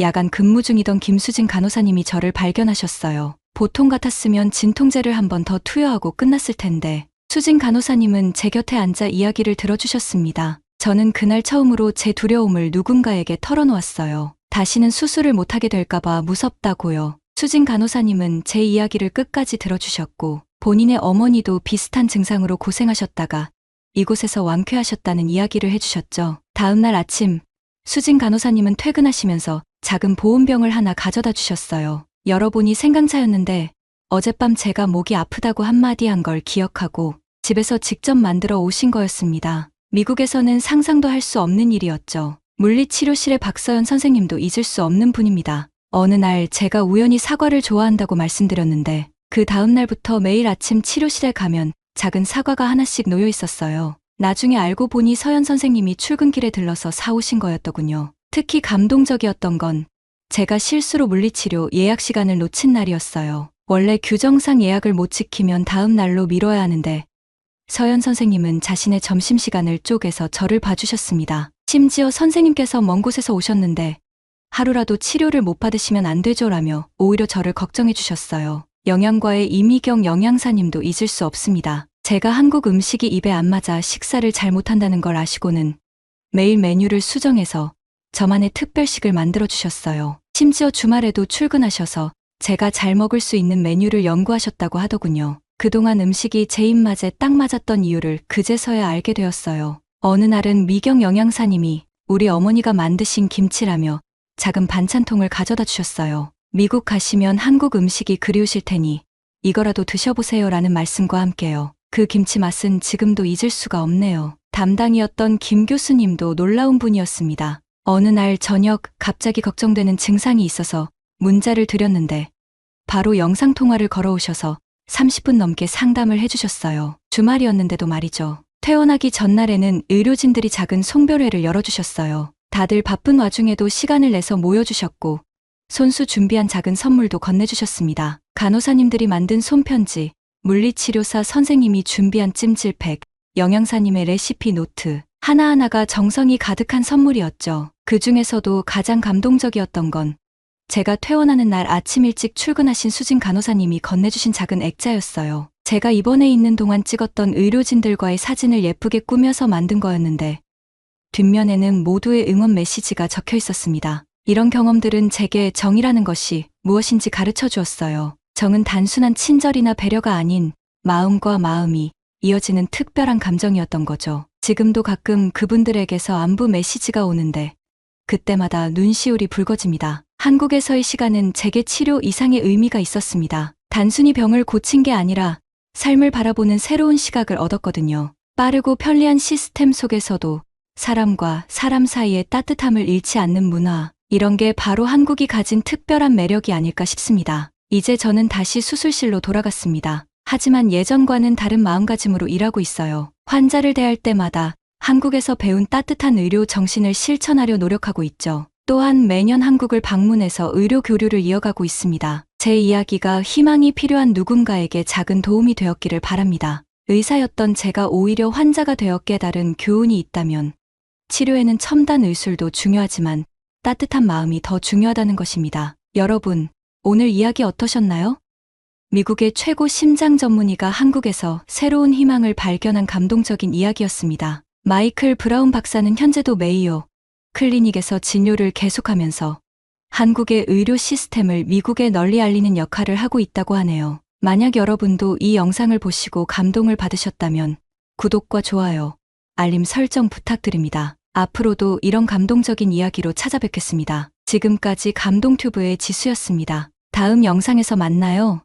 야간 근무 중이던 김수진 간호사님이 저를 발견하셨어요. 보통 같았으면 진통제를 한 번 더 투여하고 끝났을 텐데 수진 간호사님은 제 곁에 앉아 이야기를 들어주셨습니다. 저는 그날 처음으로 제 두려움을 누군가에게 털어놓았어요. 다시는 수술을 못하게 될까봐 무섭다고요. 수진 간호사님은 제 이야기를 끝까지 들어주셨고 본인의 어머니도 비슷한 증상으로 고생하셨다가 이곳에서 완쾌하셨다는 이야기를 해주셨죠. 다음날 아침 수진 간호사님은 퇴근하시면서 작은 보온병을 하나 가져다 주셨어요. 열어보니 생강차였는데 어젯밤 제가 목이 아프다고 한마디 한 걸 기억하고 집에서 직접 만들어 오신 거였습니다. 미국에서는 상상도 할 수 없는 일이었죠. 물리치료실의 박서연 선생님도 잊을 수 없는 분입니다. 어느 날 제가 우연히 사과를 좋아한다고 말씀드렸는데 그 다음 날부터 매일 아침 치료실에 가면 작은 사과가 하나씩 놓여 있었어요. 나중에 알고 보니 서연 선생님이 출근길에 들러서 사오신 거였더군요. 특히 감동적이었던 건 제가 실수로 물리치료 예약 시간을 놓친 날이었어요. 원래 규정상 예약을 못 지키면 다음 날로 미뤄야 하는데 서연 선생님은 자신의 점심시간을 쪼개서 저를 봐주셨습니다. 심지어 선생님께서 먼 곳에서 오셨는데 하루라도 치료를 못 받으시면 안 되죠라며 오히려 저를 걱정해 주셨어요. 영양과의 이미경 영양사님도 잊을 수 없습니다. 제가 한국 음식이 입에 안 맞아 식사를 잘못한다는 걸 아시고는 매일 메뉴를 수정해서 저만의 특별식을 만들어 주셨어요. 심지어 주말에도 출근하셔서 제가 잘 먹을 수 있는 메뉴를 연구하셨다고 하더군요. 그동안 음식이 제 입맛에 딱 맞았던 이유를 그제서야 알게 되었어요. 어느 날은 미경 영양사님이 우리 어머니가 만드신 김치라며 작은 반찬통을 가져다 주셨어요. 미국 가시면 한국 음식이 그리우실 테니 이거라도 드셔보세요 라는 말씀과 함께요. 그 김치 맛은 지금도 잊을 수가 없네요. 담당이었던 김 교수님도 놀라운 분이었습니다. 어느 날 저녁 갑자기 걱정되는 증상이 있어서 문자를 드렸는데 바로 영상통화를 걸어오셔서 30분 넘게 상담을 해주셨어요. 주말이었는데도 말이죠. 퇴원하기 전날에는 의료진들이 작은 송별회를 열어주셨어요. 다들 바쁜 와중에도 시간을 내서 모여주셨고 손수 준비한 작은 선물도 건네주셨습니다. 간호사님들이 만든 손편지, 물리치료사 선생님이 준비한 찜질팩, 영양사님의 레시피 노트, 하나하나가 정성이 가득한 선물이었죠. 그 중에서도 가장 감동적이었던 건 제가 퇴원하는 날 아침 일찍 출근하신 수진 간호사님이 건네주신 작은 액자였어요. 제가 입원해 있는 동안 찍었던 의료진들과의 사진을 예쁘게 꾸며서 만든 거였는데 뒷면에는 모두의 응원 메시지가 적혀 있었습니다. 이런 경험들은 제게 정이라는 것이 무엇인지 가르쳐 주었어요. 정은 단순한 친절이나 배려가 아닌 마음과 마음이 이어지는 특별한 감정이었던 거죠. 지금도 가끔 그분들에게서 안부 메시지가 오는데 그때마다 눈시울이 붉어집니다. 한국에서의 시간은 제게 치료 이상의 의미가 있었습니다. 단순히 병을 고친 게 아니라 삶을 바라보는 새로운 시각을 얻었거든요. 빠르고 편리한 시스템 속에서도 사람과 사람 사이의 따뜻함을 잃지 않는 문화, 이런 게 바로 한국이 가진 특별한 매력이 아닐까 싶습니다. 이제 저는 다시 수술실로 돌아갔습니다. 하지만 예전과는 다른 마음가짐으로 일하고 있어요. 환자를 대할 때마다 한국에서 배운 따뜻한 의료 정신을 실천하려 노력하고 있죠. 또한 매년 한국을 방문해서 의료 교류를 이어가고 있습니다. 제 이야기가 희망이 필요한 누군가에게 작은 도움이 되었기를 바랍니다. 의사였던 제가 오히려 환자가 되어 깨달은 교훈이 있다면 치료에는 첨단 의술도 중요하지만 따뜻한 마음이 더 중요하다는 것입니다. 여러분, 오늘 이야기 어떠셨나요? 미국의 최고 심장 전문의가 한국에서 새로운 희망을 발견한 감동적인 이야기였습니다. 마이클 브라운 박사는 현재도 메이오 클리닉에서 진료를 계속하면서 한국의 의료 시스템을 미국에 널리 알리는 역할을 하고 있다고 하네요. 만약 여러분도 이 영상을 보시고 감동을 받으셨다면 구독과 좋아요, 알림 설정 부탁드립니다. 앞으로도 이런 감동적인 이야기로 찾아뵙겠습니다. 지금까지 감동튜브의 지수였습니다. 다음 영상에서 만나요.